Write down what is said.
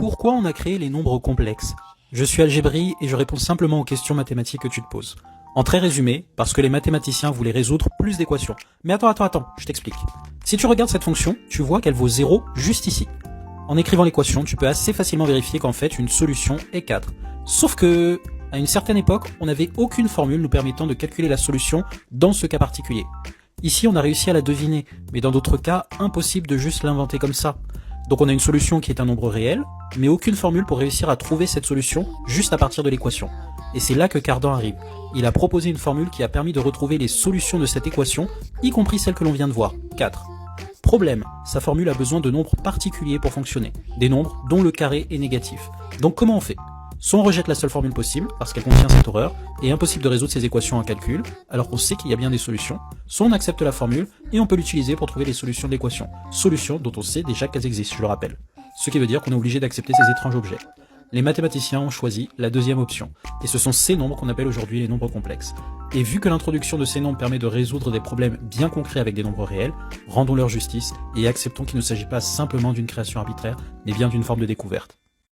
Pourquoi on a créé les nombres complexes? Je suis Algébrie et je réponds simplement aux questions mathématiques que tu te poses. En très résumé, parce que les mathématiciens voulaient résoudre plus d'équations. Mais attends, je t'explique. Si tu regardes cette fonction, tu vois qu'elle vaut 0 juste ici. En écrivant l'équation, tu peux assez facilement vérifier qu'en fait une solution est 4. Sauf que, à une certaine époque, on n'avait aucune formule nous permettant de calculer la solution dans ce cas particulier. Ici, on a réussi à la deviner, mais dans d'autres cas, impossible de juste l'inventer comme ça. Donc on a une solution qui est un nombre réel, mais aucune formule pour réussir à trouver cette solution juste à partir de l'équation. Et c'est là que Cardan arrive. Il a proposé une formule qui a permis de retrouver les solutions de cette équation, y compris celle que l'on vient de voir, 4. Problème, sa formule a besoin de nombres particuliers pour fonctionner, des nombres dont le carré est négatif. Donc comment on fait? Soit on rejette la seule formule possible, parce qu'elle contient cette horreur, et impossible de résoudre ces équations en calcul, alors qu'on sait qu'il y a bien des solutions, soit on accepte la formule, et on peut l'utiliser pour trouver les solutions de l'équation. Solutions dont on sait déjà qu'elles existent, je le rappelle. Ce qui veut dire qu'on est obligé d'accepter ces étranges objets. Les mathématiciens ont choisi la deuxième option, et ce sont ces nombres qu'on appelle aujourd'hui les nombres complexes. Et vu que l'introduction de ces nombres permet de résoudre des problèmes bien concrets avec des nombres réels, rendons leur justice, et acceptons qu'il ne s'agit pas simplement d'une création arbitraire, mais bien d'une forme de découverte.